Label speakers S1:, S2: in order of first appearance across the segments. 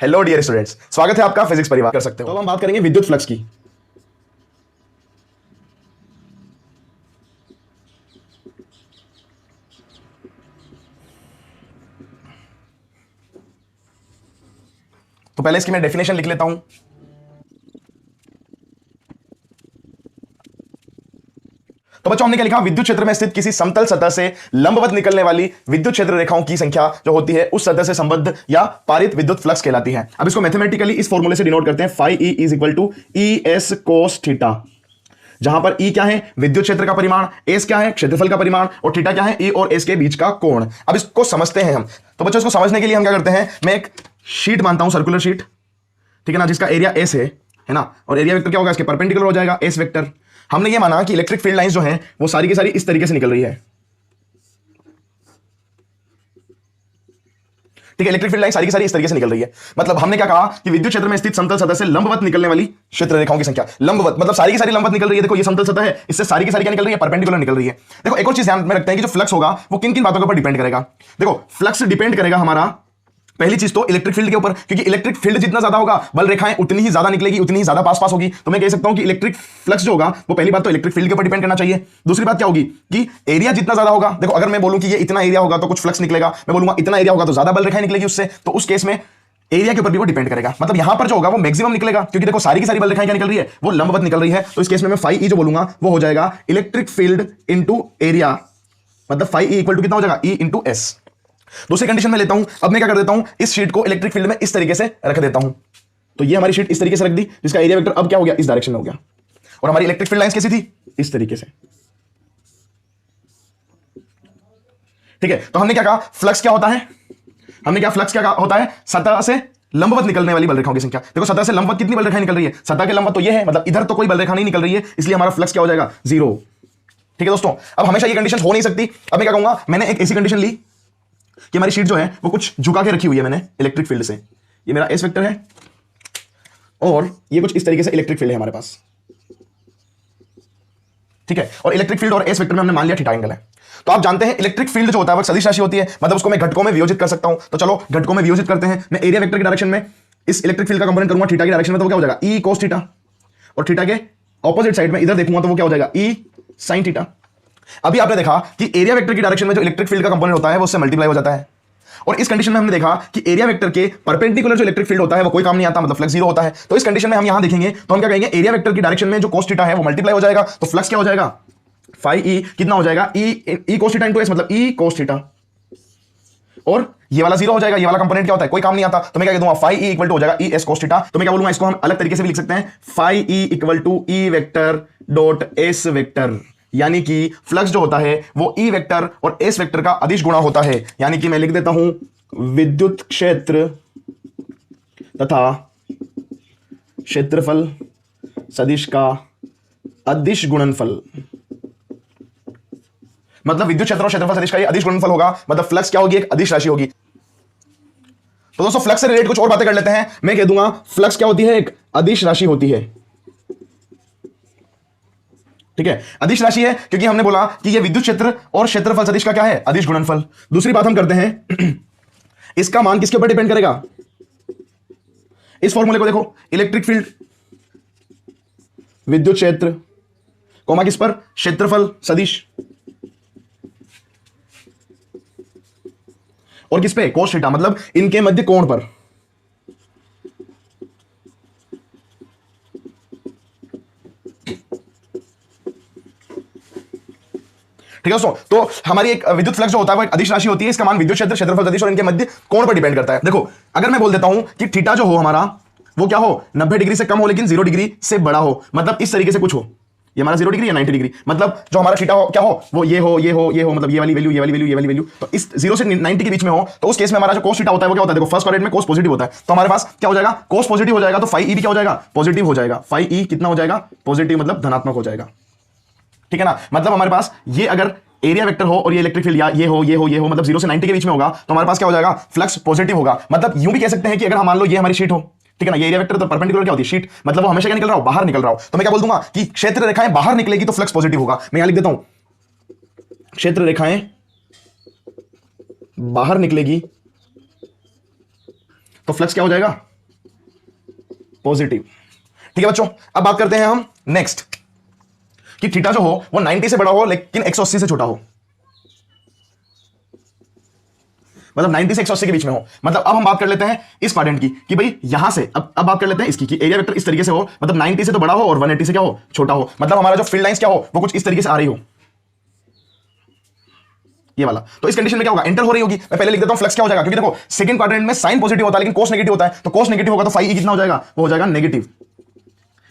S1: Hello dear students, स्वागत है आपका फिजिक्स परिवार। कर सकते हो। तो हम बात करेंगे विद्युत फ्लक्स की। तो पहले इसकी मैं डेफिनेशन लिख लेता हूं। तो बच्चों, हमने क्या लिखा? विद्युत क्षेत्र में स्थित किसी समतल सतह से लंबवत निकलने वाली विद्युत क्षेत्र रेखाओं की संख्या जो होती है उस सतह से संबद्ध या पारित विद्युत फ्लक्स कहलाती है। अब इसको मैथमेटिकली इस फॉर्मूले से डिनोट करते हैं, phi E is equal to E S cos theta, जहां पर ई क्या है? विद्युत क्षेत्र का परिमाण, एस क्या है? क्षेत्रफल का परिमाण, और थीटा क्या है? ई और एस के बीच का कोण। अब इसको समझते हैं हम। तो बच्चों, इसको समझने के लिए हम क्या करते हैं, मैं एक शीट मानता हूं, सर्कुलर शीट, ठीक है ना, जिसका एरिया एस है ना, और एरिया वेक्टर क्या होगा? इसके परपेंडिकुलर हो जाएगा एस वेक्टर। हमने ये माना कि इलेक्ट्रिक फील्ड लाइंस जो हैं वो सारी की सारी इस तरीके से निकल रही है, ठीक है। इलेक्ट्रिक फील्ड लाइन सारी की सारी इस तरीके से निकल रही है। मतलब हमने क्या कहा कि विद्युत क्षेत्र में स्थित समतल सतह से लंबवत निकलने वाली क्षेत्र रेखाओं की संख्या, लंबवत मतलब सारी की सारी लंबवत निकल रही है। देखो ये समतल सतह है, इससे सारी की सारी क्या निकल रही है? परपेंडिकुलर निकल रही है। देखो एक और चीज ध्यान में रखते हैं कि जो फ्लक्स होगा वो किन किन बातों के ऊपर डिपेंड करेगा। देखो फ्लक्स डिपेंड करेगा हमारा, पहली चीज तो इलेक्ट्रिक फील्ड के ऊपर, क्योंकि इलेक्ट्रिक फील्ड जितना ज्यादा होगा बल रेखाएं उतनी ही ज्यादा निकलेगी, उतनी ही ज्यादा पास पास होगी। तो मैं कह सकता हूं कि इलेक्ट्रिक फ्लक्स जो होगा वो पहली बात तो इलेक्ट्रिक फील्ड के ऊपर डिपेंड करना चाहिए। दूसरी बात क्या होगी कि एरिया जितना ज्यादा होगा, देखो अगर मैं बोलूं कि ये इतना एरिया होगा तो कुछ फ्लक्स निकलेगा, मैं बोलूंगा इतना एरिया होगा तो ज्यादा बल रेखाएं निकलेगी उससे, तो उस केस में एरिया के ऊपर भी वो डिपेंड करेगा। मतलब यहां पर जो होगा वो मैक्सिमम निकलेगा, क्योंकि देखो सारी की सारी बल रेखाएं क्या निकल रही है? वो लंबवत निकल रही है। तो इस केस में मैं फाई ई जो बोलूंगा वो हो जाएगा इलेक्ट्रिक फील्ड इंटू एरिया, मतलब फाई ई इक्वल टू कितना हो जाएगा? E into S. दूसरी कंडीशन में लेता हूं, अब मैं क्या कर देता हूं, इस शीट को इलेक्ट्रिक फील्ड में इस तरीके से रख देता हूं। तो ये हमारी शीट इस तरीके से रख दी, जिसका एरिया वेक्टर अब क्या हो गया? इस डायरेक्शन में हो गया। और हमारी इलेक्ट्रिक फील्ड लाइंस कैसी थी? इस तरीके से, ठीक है। तो हमने क्या कहा? फ्लक्स क्या होता है? हमने क्या फ्लक्स क्या होता है? सतह से लंबवत निकलने वाली बल रेखाओं की संख्या। देखो सतह से लंबवत कितनी बल रेखाएं निकल रही है? सतह के लंबवत तो ये है, मतलब इधर तो कोई बल रेखा नहीं निकल रही है, इसलिए हमारा फ्लक्स क्या हो जाएगा? जीरो, ठीक है दोस्तों। अब हमेशा ये कंडीशन हो नहीं सकती। अब मैं क्या कहूंगा, मैंने एक ऐसी कंडीशन ली कि हमारी शीट जो है वो कुछ झुका के रखी हुई है मैंने इलेक्ट्रिक फील्ड से। ये मेरा एस वेक्टर है और ये कुछ इस तरीके से इलेक्ट्रिक फील्ड है हमारे पास, ठीक है। और इलेक्ट्रिक फील्ड और एस वेक्टर में हमने मान लिया थीटा एंगल है। तो आप जानते हैं इलेक्ट्रिक फील्ड जो होता है वो सदिश राशि होती है, मतलब उसको मैं घटकों में वियोजित कर सकता हूं। तो चलो घटकों में वियोजित करते हैं। मैं एरिया वेक्टर की डायरेक्शन में इस इलेक्ट्रिक फील्ड का कंपोनेंट करूंगा थीटा की डायरेक्शन में, तो वो क्या हो जाएगा? ई कोस थीटा। और थीटा के ऑपोजिट साइड में इधर देखूंगा तो वो क्या हो जाएगा? ई साइन थीटा। अभी आपने देखा कि एरिया वेक्टर की डायरेक्शन में जो इलेक्ट्रिक फील्ड का कंपोनेंट होता है वो उससे मल्टीप्लाई हो जाता है। और इस कंडीशन में हमने देखा कि एरिया वेक्टर के परपेंडिकुलर जो इलेक्ट्रिक फील्ड होता है वो कोई काम नहीं आता, मतलब फ्लक्स जीरो होता है। तो इस कंडीशन में हम यहां देखेंगे तो हम क्या कहेंगे? एरिया वेक्टर की डायरेक्शन में जो कोस थीटा है वो मल्टीप्लाई हो जाएगा, तो फ्लक्स क्या हो जाएगा? फाई ई कितना हो जाएगा? ई कोस थीटा इनटू एस, मतलब ई कोस थीटा। और ये वाला जीरो हो जाएगा। ये वाला कंपोनेंट क्या होता है? कोई काम नहीं आता। तो मैं क्या कह दूंगा? फाई ई इक्वल टू हो जाएगा ई एस कोस थीटा। तो मैं क्या बोलूंगा? इसको हम अलग तरीके से भी लिख सकते हैं, phi E equal to E vector dot S vector, यानी कि फ्लक्स जो होता है वो ई वेक्टर और एस वेक्टर का अदिश गुणा होता है। यानी कि मैं लिख देता हूं विद्युत क्षेत्र तथा क्षेत्रफल सदिश का अदिश गुणनफल, मतलब विद्युत क्षेत्र और क्षेत्रफल सदिश का ये अदिश गुणनफल होगा। मतलब फ्लक्स क्या होगी? एक अदिश राशि होगी। तो दोस्तों फ्लक्स से रिलेटेड कुछ और बातें कर लेते हैं। मैं कह दूंगा फ्लक्स क्या होती है? एक अदिश राशि होती है, ठीक है। अदिश राशि है क्योंकि हमने बोला कि ये विद्युत क्षेत्र और क्षेत्रफल सदिश का क्या है? अदिश गुणनफल। दूसरी बात हम करते हैं इसका मान किसके ऊपर डिपेंड करेगा? इस फॉर्मूले को देखो, इलेक्ट्रिक फील्ड विद्युत क्षेत्र कोमा किस पर? क्षेत्रफल सदिश, और किस पे? कोस थीटा, मतलब इनके मध्य कोण पर। ठीक है दोस्तों, तो हमारी एक विद्युत फ्लक्स जो होता है वो एक अदिश राशि होती है। इसका मान विद्युत क्षेत्र, क्षेत्रफल सदिश और इनके मध्य कोण पर डिपेंड करता है। देखो अगर मैं बोल देता हूं कि थीटा जो हो हमारा वो क्या हो? 90 डिग्री से कम हो लेकिन 0 डिग्री से बड़ा हो, मतलब इस तरीके से कुछ हो, ये हमारा 0 डिग्री या 90 डिग्री, मतलब जो हमारा थीटा हो क्या हो? वो ये हो, ये हो, ये हो, मतलब ये वाली वैल्यू, ये वाली वैल्यू, ये वाली वैल्यू। तो इस 0 से 90 के बीच में हो, तो उस केस में हमारा जो कोस थीटा होता है वो क्या होता है? देखो फर्स्ट क्वाड्रेंट में कोस पॉजिटिव होता है, तो हमारे पास क्या हो जाएगा? कोस पॉजिटिव हो जाएगा। तो फाई ई भी क्या हो जाएगा? पॉजिटिव हो जाएगा। फाई ई कितना हो जाएगा? पॉजिटिव, मतलब धनात्मक हो जाएगा, ठीक है ना। मतलब हमारे पास ये अगर एरिया वेक्टर हो और ये इलेक्ट्रिक फील्ड या ये हो, ये हो, ये हो, मतलब 0 से 90 के बीच में होगा, तो हमारे पास क्या हो जाएगा? फ्लक्स पॉजिटिव होगा। मतलब यूं भी कह सकते हैं कि अगर हम मान लो ये हमारी शीट हो, ठीक है ना, ये एरिया वेक्टर तो परपेंडिकुलर क्या होती है? शीट, मतलब वो हमेशा क्या निकल रहा हो? बाहर निकल रहा हो। तो मैं क्या बोल दूंगा कि क्षेत्र रेखाएं बाहर निकलेगी तो फ्लक्स पॉजिटिव होगा। मैं यहां लिख देता हूं क्षेत्र रेखाएं बाहर निकलेगी तो फ्लक्स क्या हो जाएगा? पॉजिटिव। ठीक है बच्चों, अब बात करते हैं हम नेक्स्ट कि थीटा जो हो वो 90 से बड़ा हो लेकिन 180 से छोटा हो, मतलब 90 से 180 के बीच में हो। मतलब अब हम बात कर लेते हैं इस क्वाड्रेंट की कि भाई यहां से अब बात कर लेते हैं इसकी कि एरिया वेक्टर इस तरीके से हो, मतलब 90 से तो बड़ा हो और 180 से क्या हो, छोटा हो। मतलब हमारा जो फील्ड लाइंस क्या हो वो कुछ इस तरीके से आ रही हो, ये वाला। तो इस कंडीशन में क्या होगा, एंटर हो रही होगी। मैं पहले लिख देता हूं फ्लक्स क्या हो जाएगा, क्योंकि देखो सेकंड क्वाड्रेंट में साइन पॉजिटिव होता है लेकिन कोस नेगेटिव होता है, तो कोस नेगेटिव होगा तो फाई कितना हो जाएगा, वो हो जाएगा नेगेटिव।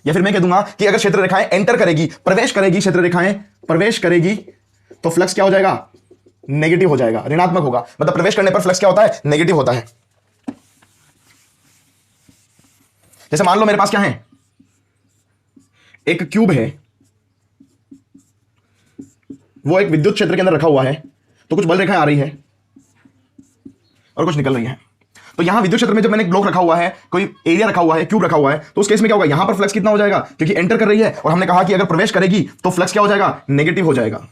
S1: या फिर मैं कह दूंगा कि अगर क्षेत्र रेखाएं एंटर करेगी, प्रवेश करेगी, क्षेत्र रेखाएं प्रवेश करेगी तो फ्लक्स क्या हो जाएगा, नेगेटिव हो जाएगा, ऋणात्मक होगा। मतलब प्रवेश करने पर फ्लक्स क्या होता है, नेगेटिव होता है। जैसे मान लो मेरे पास क्या है, एक क्यूब है, वो एक विद्युत क्षेत्र के अंदर रखा हुआ है, तो कुछ बल रेखाएं आ रही है और कुछ निकल रही है। तो यहां विद्युत क्षेत्र में जब मैंने एक ब्लॉक रखा हुआ है, कोई एरिया रखा हुआ है, क्यूब रखा हुआ है, तो उस केस में क्या होगा, यहां पर फ्लक्स कितना हो जाएगा, क्योंकि एंटर कर रही है और हमने कहा कि अगर प्रवेश करेगी तो फ्लक्स क्या हो जाएगा, नेगेटिव हो जाएगा।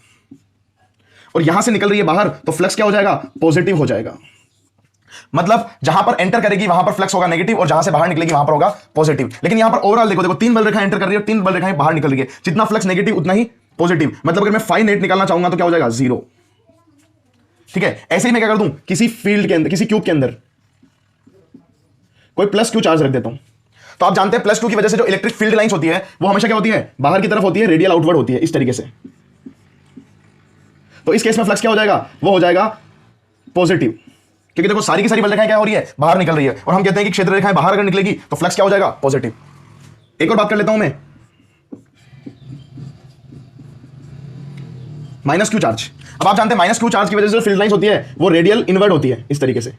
S1: और यहां से निकल रही है बाहर तो फ्लक्स क्या हो जाएगा, पॉजिटिव हो जाएगा। मतलब जहां पर एंटर करेगी वहां पर फ्लक्स होगा नेगेटिव और जहां से बाहर निकलेगी वहां पर होगा पॉजिटिव। लेकिन यहां पर ओवरऑल देखो तीन बल रेखाएं एंटर कर रही है और तीन बल रेखाएं बाहर निकल रही है, जितना फ्लक्स नेगेटिव उतना ही पॉजिटिव। मतलब अगर मैं फाई नेट निकालना चाहूंगा तो क्या हो जाएगा, 0। ठीक है, ऐसे ही मैं क्या कर दूं, किसी फील्ड के अंदर, किसी क्यूब के अंदर कोई प्लस क्यू चार्ज रख देता हूं, तो आप जानते हैं प्लस क्यू की वजह से जो इलेक्ट्रिक फील्ड लाइंस होती है वो हमेशा क्या होती है, बाहर की तरफ होती है, रेडियल आउटवर्ड होती है, इस तरीके से। तो इस केस में फ्लक्स क्या हो जाएगा, वो हो जाएगा पॉजिटिव, क्योंकि देखो सारी की सारी बल रेखाएं क्या हो रही है, बाहर निकल रही है। और हम कहते हैं कि क्षेत्र रेखाएं बाहर अगर निकलेगी तो फ्लक्स क्या हो जाएगा, पॉजिटिव। एक और बात कर लेता हूं मैं, माइनस क्यू चार्ज। अब आप जानते हैं माइनस क्यू चार्ज की वजह से जो फील्ड लाइंस होती है वो रेडियल इनवर्ड होती है, इस तरीके से।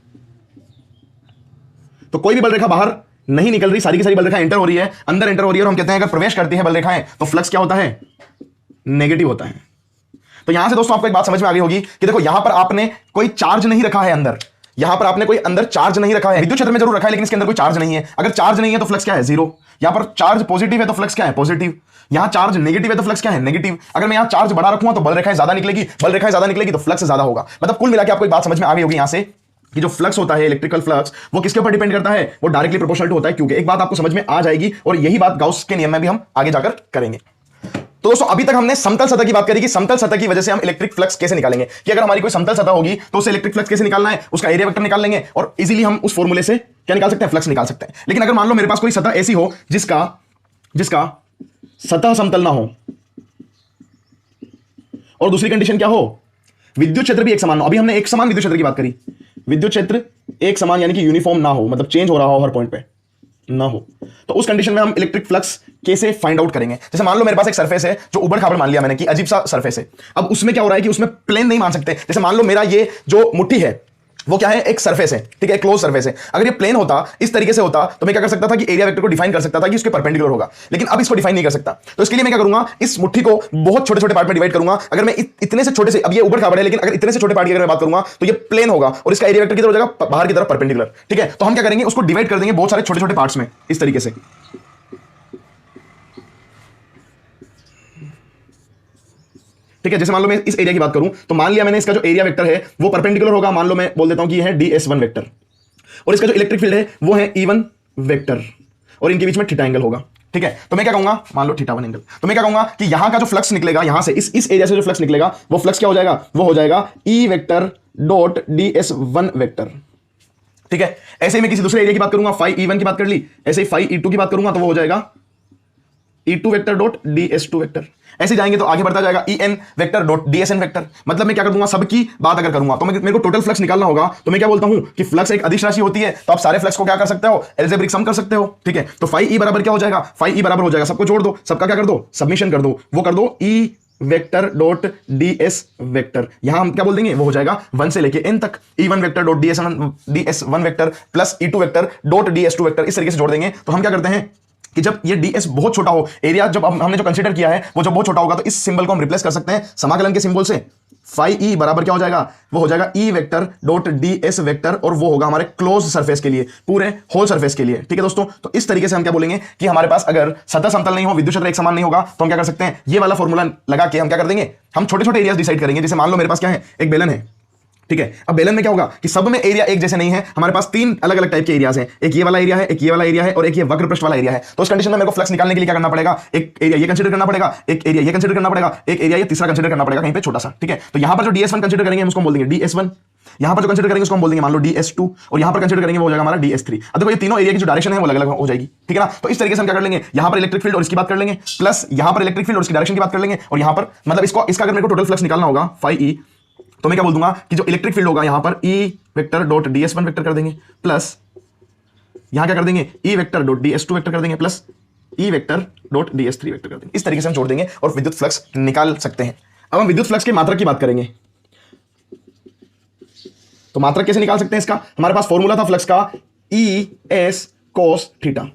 S1: तो कोई भी बल रेखा बाहर नहीं निकल रही, सारी की सारी बल रेखा एंटर हो रही है, अंदर एंटर हो रही है, और हम कहते हैं अगर प्रवेश करती है बल रेखाएं तो फ्लक्स क्या होता है, नेगेटिव होता है। तो यहां से दोस्तों आपको एक बात समझ में आ गई होगी कि देखो यहां पर आपने कोई चार्ज नहीं रखा है अंदर, यहां पर आपने कोई अंदर चार्ज नहीं रखा है, विद्युत क्षेत्र में जरूर रखा है लेकिन इसके अंदर कोई चार्ज नहीं है। अगर चार्ज नहीं है तो फ्लक्स क्या है, 0। यहां पर चार्ज पॉजिटिव है तो फ्लक्स क्या है, पॉजिटिव। यहां चार्ज नेगेटिव है तो फ्लक्स क्या है, नेगेटिव। अगर मैं यहां चार्ज बढ़ा रखूंगा तो बल रेखाएं ज्यादा निकलेगी, बल रेखाएं ज्यादा निकलेगी तो फ्लक्स ज्यादा होगा। मतलब कुल मिला के आपको एक बात समझ में आ गई होगी यहां से कि जो फ्लक्स होता है, इलेक्ट्रिकल फ्लक्स, वो किसके ऊपर डिपेंड करता है, वो डायरेक्टली प्रोपोर्शनल होता है, क्योंकि एक बात आपको समझ में आ जाएगी और यही बात गाउस के नियम में भी हम आगे जाकर करेंगे। तो दोस्तों अभी तक हमने समतल सतह की बात करी कि समतल सतह की वजह से हम इलेक्ट्रिक फ्लक्स कैसे निकालेंगे, कि अगर हमारी कोई समतल सतह होगी तो उसे इलेक्ट्रिक फ्लक्स कैसे निकालना है, उसका एरिया वेक्टर निकाल लेंगे और इजीली हम उस फॉर्मूले से क्या निकाल सकते हैं, फ्लक्स निकाल सकते हैं। लेकिन अगर मान लो मेरे पास कोई सतह ऐसी हो जिसका सतह समतल ना हो और दूसरी कंडीशन क्या हो, विद्युत क्षेत्र भी एक समान हो। अभी हमने एक समान विद्युत क्षेत्र की बात करी, विद्युत क्षेत्र एक समान यानी कि यूनिफॉर्म ना हो, मतलब चेंज हो रहा हो हर पॉइंट पे ना हो, तो उस कंडीशन में हम इलेक्ट्रिक फ्लक्स कैसे फाइंड आउट करेंगे। जैसे मान लो मेरे पास एक सरफेस है जो उबड़ खाबड़ मान लिया मैंने कि अजीब सा सरफेस है। अब उसमें क्या हो रहा है कि उसमें प्लेन नहीं मान सकते। जैसे मान लो मेरा ये जो मुट्ठी है वो क्या है, एक सरफेस है, ठीक है, क्लोज सरफेस है। अगर ये प्लेन होता, इस तरीके से होता, तो मैं क्या कर सकता था कि एरिया वेक्टर को डिफाइन कर सकता था कि उसके परपेंडिकुलर होगा। लेकिन अब इसको डिफाइन नहीं कर सकता, तो इसके लिए मैं क्या करूंगा, इस मुट्ठी को बहुत छोटे छोटे पार्ट में डिवाइड करूंगा। अगर मैं इतने से छोटे से, अब ये ऊपर खाबड़ है लेकिन अगर इतने से छोटे पार्ट की अगर मैं बात करूंगा तो ये प्लेन होगा और इसका एरिया वेक्टर किधर हो जाएगा, बाहर की तरफ परपेंडिकुलर। ठीक है, तो हम क्या करेंगे, उसको डिवाइड कर देंगे बहुत सारे छोटे छोटे पार्ट्स में, इस तरीके से। ठीक है, जैसे मान लो मैं इस एरिया की बात करूं तो मान लिया मैंने इसका जो एरिया वेक्टर है वो परपेंडिकुलर होगा, मान लो मैं बोल देता हूं कि ये है ds1 वेक्टर, और इसका जो इलेक्ट्रिक फील्ड है वो है E1 वेक्टर, और इनके बीच में थीटा एंगल होगा। ठीक है, तो मैं क्या कहूंगा, मान लो थीटा 1 एंगल, तो मैं क्या कहूंगा कि यहां का जो फ्लक्स निकलेगा, यहां से इस एरिया से जो फ्लक्स निकलेगा वो फ्लक्स क्या हो जाएगा, वो हो जाएगा E vector dot ds1 vector. ठीक है, ऐसे ही मैं किसी दूसरे एरिया की बात करूंगा, फाई E1 की बात कर ली, ऐसे ही फाई E2 की बात करूंगा तो वो हो जाएगा E2 vector dot ds2 vector. ऐसे जाएंगे तो आगे बढ़ता जाएगा En vector dot dsn vector. मतलब मैं क्या कर दूंगा, सबकी बात अगर करूंगा तो मेरे को टोटल फ्लक्स निकालना होगा, तो मैं क्या बोलता हूं कि फ्लक्स एक अदिश राशि होती है, तो आप सारे फ्लक्स को क्या कर सकते हो, अलजेब्रिक सम कर सकते हो। ठीक है, तो फाई E बराबर क्या हो जाएगा, फाई E बराबर हो जाएगा, सबको जोड़ दो, सबका क्या कर दो, सबमिशन कर दो, वो कर दो E vector dot ds vector. यहां हम क्या बोल देंगे, वो हो जाएगा 1 से लेके n तक, E1 vector dot ds1 vector plus E2 vector dot ds2 vector, इस तरीके से जोड़ देंगे। तो हम क्या करते हैं कि जब ये ds बहुत छोटा हो, एरिया जब हमने जो कंसीडर किया है वो जब बहुत छोटा होगा, तो इस सिंबल को हम रिप्लेस कर सकते हैं समाकलन के सिंबल से। फाई E बराबर क्या हो जाएगा, वो हो जाएगा E vector dot ds vector, और वो होगा हमारे क्लोज सरफेस के लिए, पूरे होल सरफेस के लिए। ठीक है दोस्तों, तो इस तरीके से हम क्या बोलेंगे कि हमारे पास अगर सतह समतल नहीं हो, विद्युत क्षेत्र एक समान नहीं होगा, तो हम क्या कर सकते हैं, ये वाला फॉर्मूला लगा के हम क्या कर देंगे, हम छोटे छोटे एरियाज डिसाइड करेंगे। जैसे मान लो मेरे पास क्या है, एक बेलन है, ठीक है। अब बेलन में क्या होगा कि सब में एरिया एक जैसे नहीं है, हमारे पास तीन अलग अलग टाइप के एरियाज हैं, एक ये वाला एरिया है, एक ये वाला एरिया है और एक ये वक्र पृष्ठ वाला एरिया है। तो उस कंडीशन में मेरे को फ्लक्स निकालने के लिए क्या करना पड़ेगा, एक एरिया ये कंसीडर करना पड़ेगा, एक एरिया ये कंसीडर करना पड़ेगा, एक एरिया ये तीसरा कंसीडर करना पड़ेगा कहीं पे छोटा सा। ठीक है, तो यहां पर जो ds1 कंसीडर करेंगे हम उसको बोल देंगे ds1, यहां पर जो कंसीडर करेंगे उसको हम बोल देंगे मान लो ds2 और यहां पर कंसीडर करेंगे वो हो जाएगा हमारा ds3। अब देखो ये तीनों एरिया की जो डायरेक्शन है वो अलग अलग हो जाएगी। ठीक है ना, तो इस तरीके से हम क्या कर लेंगे, यहां पर इलेक्ट्रिक फील्ड और इसकी बात कर लेंगे, प्लस यहां पर इलेक्ट्रिक फील्ड और इसकी डायरेक्शन की बात कर लेंगे, और यहां पर मतलब इसका अगर मेरे को टोटल फ्लक्स निकालना होगा phi e, तो मैं क्या बोल दूंगा कि जो इलेक्ट्रिक फील्ड होगा यहां पर E vector dot ds1 vector कर देंगे, प्लस यहां क्या कर देंगे E vector dot ds2 vector कर देंगे, plus E vector dot ds3 vector कर देंगे। इस तरीके से हम जोड़ देंगे और विद्युत फ्लक्स निकाल सकते हैं। अब हम विद्युत फ्लक्स की मात्रा की बात करेंगे, तो मात्रा कैसे निकाल सकते हैं इसका, हमारे पास फॉर्मूला था फ्लक्स का E S cos थीटा।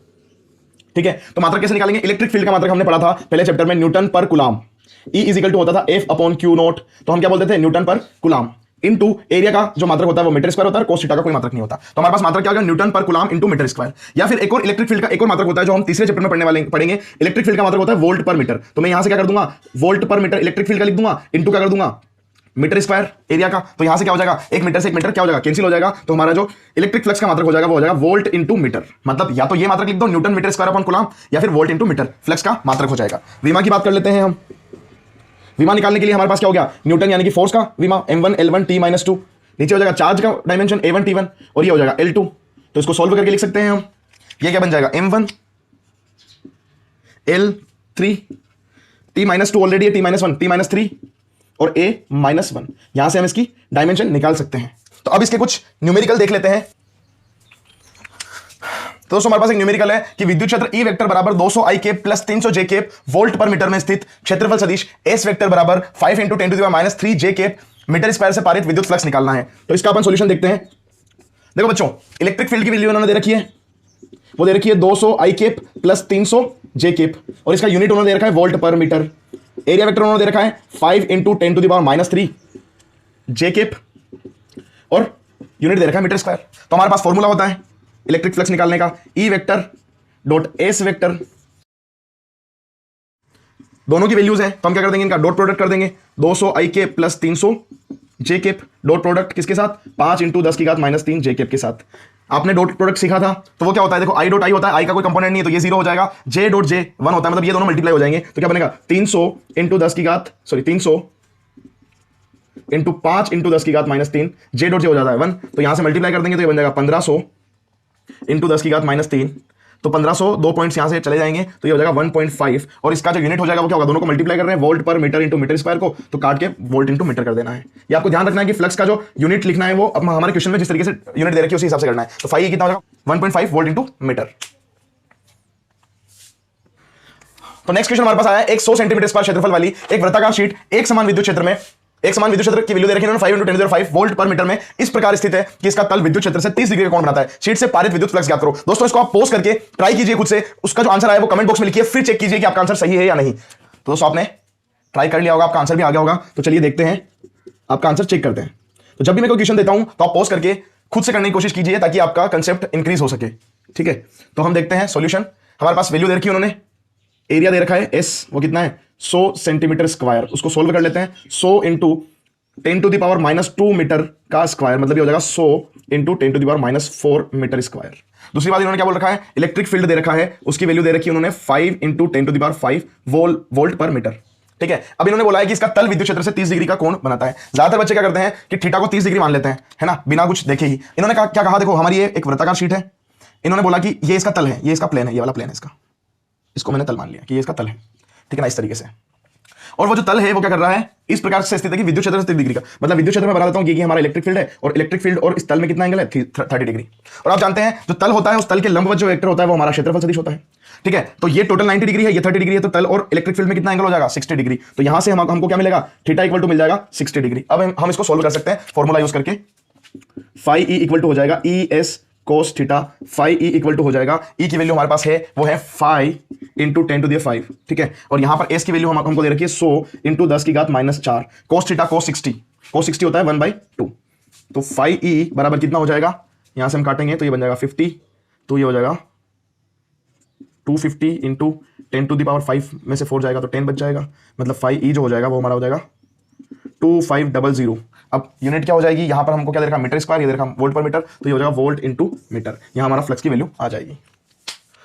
S1: ठीक है, तो मात्रा कैसे निकालेंगे, इलेक्ट्रिक फील्ड का मात्रा हमने पढ़ा था पहले चैप्टर में, न्यूटन पर coulomb. E is equal to होता था F अपॉन Q नॉट, तो हम क्या बोलते थे न्यूटन पर कुलाम, इनटू एरिया का जो मात्रक होता है वो मीटर स्क्वायर होता है, कोस थीटा का कोई मात्रक नहीं होता। तो हमारे पास मात्रक क्या होगा, न्यूटन पर कुलाम इनटू मीटर स्क्वायर। या फिर एक और इलेक्ट्रिक फील्ड का एक और मात्रक होता है जो हम तीसरे चैप्टर में पढ़ेंगे, इलेक्ट्रिक फील्ड का मात्रक होता है वोल्ट पर मीटर। तो मैं यहां से क्या कर दूंगा, वोल्ट पर मीटर इलेक्ट्रिक फील्ड का लिख दूंगा, इनटू क्या कर दूंगा मीटर स्क्वायर एरिया का। तो यहां से क्या हो जाएगा, एक मीटर से एक मीटर क्या हो जाएगा, कैंसिल हो जाएगा। तो हमारा जो इलेक्ट्रिक फ्लक्स का मात्रक हो जाएगा वो हो जाएगा वोल्ट इनटू मीटर, मतलब या तो ये मात्रक लिख दो newton metre square upon coulomb, या फिर वोल्ट इनटू मीटर फ्लक्स का मात्रक हो जाएगा। विमा की बात कर लेते हैं हम। विमा निकालने के लिए हमारे पास क्या हो गया, न्यूटन यानी कि फोर्स का विमा m1 l1 t-2, नीचे हो जाएगा चार्ज का डायमेंशन a1 t1 और ये हो जाएगा l2। तो इसको सॉल्व करके लिख सकते हैं हम, ये क्या बन जाएगा m1 l3 t-2 ऑलरेडी है, t-1 t-3 और a-1, यहां से हम इसकी डायमेंशन निकाल सकते हैं। तो अब इसके कुछ न्यूमेरिकल देख लेते हैं। तो दोस्तों हमारे पास एक न्यूमेरिकल है कि विद्युत क्षेत्र E वेक्टर बराबर 200 I cap plus 300 J cap volt पर मीटर में स्थित क्षेत्रफल सदिश S वेक्टर बराबर 5 × 10⁻³ J केप मीटर स्क्वायर से पारित विद्युत फ्लक्स निकालना है। तो इसका अपन सॉल्यूशन देखते हैं। देखो बच्चों, इलेक्ट्रिक फील्ड की वैल्यू उन्होंने दे रखी है, वो दे रखी है 200 I cap plus 300 J cap, और इसका यूनिट उन्होंने दे रखा है वोल्ट पर मीटर। एरिया वेक्टर उन्होंने दे रखा है 5 × 10⁻³ J केप, और यूनिट दे रखा है मीटर स्क्वायर। तो हमारे पास फॉर्मूला होता है इलेक्ट्रिक फ्लक्स निकालने का, E vector dot S vector, दोनों की वैल्यूज हैं तो हम क्या कर देंगे, इनका डॉट प्रोडक्ट कर देंगे, 200 I cap plus 300 J cap, dot product किसके साथ, 5 × 10⁻³ J केप के साथ। आपने डॉट प्रोडक्ट सीखा था, तो वो क्या होता है, देखो I डॉट I होता है, I का कोई कंपोनेंट नहीं है तो ये 0 हो जाएगा, J डॉट J 1 होता है, मतलब ये दोनों मल्टीप्लाई हो जाएंगे। तो क्या बनेगा 300 × 5 × 10⁻³ J डॉट J हो जाता है 1, तो यहां से मल्टीप्लाई कर देंगे तो ये बन जाएगा 1500 × 10⁻³ तो 1500 2 पॉइंट्स यहां से चले जाएंगे तो ये हो जाएगा 1.5, और इसका जो यूनिट हो जाएगा वो क्या होगा, दोनों को मल्टीप्लाई कर रहे हैं वोल्ट पर मीटर इंटू मीटर स्क्वायर को, तो काट के वोल्ट इंटू मीटर कर देना है। ये आपको ध्यान रखना है कि फ्लक्स का जो यूनिट लिखना है वो अब हमारे क्वेश्चन में जिस तरीके से यूनिट दे रखी है उसी हिसाब से करना है। तो फाई कितना हो जाएगा 1.5 वोल्ट इंटू मीटर। तो नेक्स्ट क्वेश्चन हमारे पास आया है, एक 100 सेंटीमीटर स्क्वायर क्षेत्रफल वाली एक वृत्ताकार शीट एक समान विद्युत क्षेत्र में, एक समान विद्युत क्षेत्र की वैल्यू दे रखी है 5 × 10⁵ वोल्ट पर मीटर में, इस प्रकार स्थित है कि इसका तल विद्युत क्षेत्र से 30 डिग्री का कोण बनाता है। शीट से पारित विद्युत फ्लक्स ज्ञात करो। दोस्तों इसको आप पोस्ट करके ट्राई कीजिए खुद से, उसका जो आंसर आया वो कमेंट बॉक्स में लिखिए, फिर चेक कीजिए कि आपका आंसर सही है या नहीं। तो दोस्तों आपने ट्राई कर लिया होगा, आपका आंसर भी आ गया होगा, तो चलिए देखते हैं आपका आंसर, चेक करते हैं। तो जब भी मैं कोई क्वेश्चन देता हूं तो आप पोस्ट करके खुद से करने की कोशिश कीजिए ताकि आपका कंसेप्ट इंक्रीज हो सके। ठीक है, तो हम देखते हैं सॉल्यूशन। हमारे पास वैल्यू दे रखी है उन्होंने, एरिया दे रखा है S, वो कितना है 100 सेंटीमीटर स्क्वायर, उसको सोल्व कर लेते हैं। 100 × 10⁻² मीटर का स्क्वायर, मतलब ये हो जाएगा 100 × 10⁻⁴ मीटर स्क्वायर। दूसरी बात इन्होंने क्या बोल रखा है, इलेक्ट्रिक फील्ड दे रखा है, उसकी वैल्यू दे रखी है उन्होंने 5 × 10⁵ वोल्ट पर मीटर। ठीक है, अब इन्होंने बोला है कि इसका तल विद्युत क्षेत्र से 30 डिग्री का कोण बनाता है। ज्यादातर बच्चे क्या करते हैं कि थीटा को 30 डिग्री मान लेते हैं, है ना, बिना कुछ देखे ही। इन्होंने क्या कहा, देखो हमारी ये एक वृत्ताकार शीट है, इन्होंने बोला कि ये इसका तल है, ये इसका प्लेन है, ये वाला प्लेन है इसका, इसको मैंने तल मान लिया कि ये इसका तल है। ठीक है ना, इस तरीके से। और वो जो तल है वो क्या कर रहा है, इस प्रकार से स्थित है कि विद्युत क्षेत्र से 30 डिग्री का, मतलब विद्युत क्षेत्र में बता देता हूं कि हमारा इलेक्ट्रिक फील्ड है, और इलेक्ट्रिक फील्ड और इस तल में कितना एंगल है 30 डिग्री। और आप जानते हैं जो तल होता है उस तल के लंबवत जो वेक्टर होता है वो हमारा क्षेत्रफल सदिश होता है। ठीक है, तो ये टोटल 90 डिग्री है, ये 30 डिग्री है, तो तल और इलेक्ट्रिक फील्ड में कितना एंगल हो जाएगा 60 डिग्री। तो यहां से हमको क्या मिलेगा, थीटा इक्वल टू मिल जाएगा 60 डिग्री। अब हम इसको सोल्व कर सकते हैं फॉर्मूला यूज करके। फाई ई इक्वल टू हो जाएगा ES cos theta, phi E equal to हो जाएगा, ई की वैल्यू हमारे पास है वो है 5 × 10⁵। ठीक है, और यहां पर एस की वैल्यू हमको दे रखी है 100 × 10⁻⁴। cos थीटा cos 60 होता है 1/2। तो फाई ई बराबर कितना हो जाएगा, यहां से हम काटेंगे तो ये बन जाएगा 50, तो ये हो जाएगा 250 × 10⁵ में से 4 जाएगा तो 10 बच जाएगा, मतलब फाई ई जो हो जाएगा वो हमारा हो जाएगा 2500। अब यूनिट क्या हो जाएगी, यहां पर हमको क्या दे रखा, मीटर स्क्वायर, ये दे रखा वोल्ट पर मीटर, तो ये हो जाएगा वोल्ट इंटू मीटर। यहां हमारा फ्लक्स की वैल्यू आ जाएगी।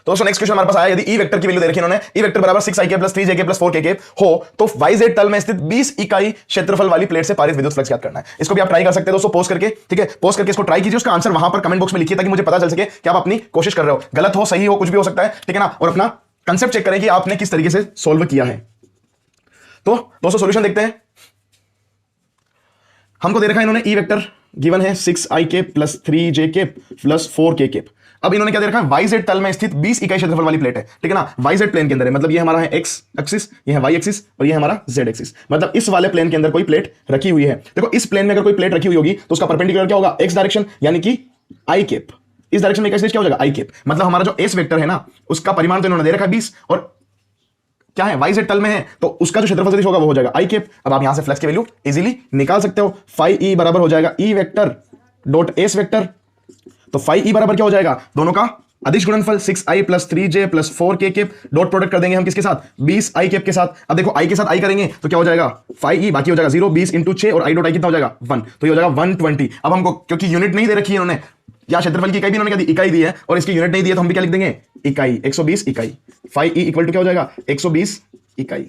S1: तो दोस्तों नेक्स्ट क्वेश्चन हमारे पास आया, यदि ई वेक्टर की वैल्यू दे रखी इन्होंने, ई वेक्टर बराबर 6ik + 3jk + 4kk हो तो yz तल में स्थित 20 इकाई क्षेत्रफल वाली प्लेट से पारित विद्युत फ्लक्स ज्ञात करना है। इसको भी आप ट्राई कर सकते हैं दोस्तों पोस्ट करके, ठीक है, पोस्ट करके इसको ट्राई कीजिए, उसका आंसर वहां पर कमेंट बॉक्स में लिखिए ताकि मुझे पता चल सके कि आप अपनी कोशिश कर रहे हो, गलत हो सही हो कुछ भी हो सकता है, ठीक है ना, और अपना कंसेप्ट चेक करें कि आपने किस तरीके से सोल्व किया है। तो दोस्तों सॉल्यूशन देखते हैं। हमको दे रखा है इन्होंने ई वेक्टर गिवन है 6ik + 3jk + 4kk। अब इन्होंने क्या दे रखा है, yz तल में स्थित 20 इकाई क्षेत्रफल वाली प्लेट है, ठीक है ना, yz प्लेन के अंदर है, मतलब ये हमारा है x एक्सिस, ये है y एक्सिस और ये हमारा z एक्सिस, मतलब इस वाले प्लेन के अंदर कोई प्लेट रखी हुई है। देखो इस प्लेन में अगर कोई प्लेट रखी हुई होगी तो उसका परपेंडिकुलर क्या होगा, x डायरेक्शन, यानी कि i कैप, इस डायरेक्शन में क्या हो जाएगा i कैप, मतलब हमारा जो s वेक्टर है ना उसका परिमाण तो इन्होंने दे रखा है 20 और क्या है yz तल में है तो उसका जो क्षेत्रफल सदिश होगा वो हो जाएगा i कैप। अब आप यहां से फ्लक्स की वैल्यू इजीली निकाल सकते हो, फाई ई बराबर हो जाएगा ई वेक्टर डॉट एस वेक्टर। तो फाई ई बराबर क्या हो जाएगा, दोनों का अदिश गुणनफल 6i + 3j + 4kk, dot product कर देंगे हम किसके साथ, 20 i कैप के साथ। अब देखो i के साथ i करेंगे तो क्या हो जाएगा, फाई ई बाकी हो जाएगा 0, 20 × 6 और i डॉट i कितना हो जाएगा 1, तो ये हो जाएगा 120। अब हमको क्योंकि यूनिट नहीं दे रखी है इन्होंने, या क्षेत्रफल की इकाई भी इन्होंने क्या दी, इकाई दी है, और इसकी यूनिट नहीं दी है तो हम भी क्या लिख देंगे, इकाई, 120 इकाई। फाई ई इक्वल टू क्या हो जाएगा 120 इकाई।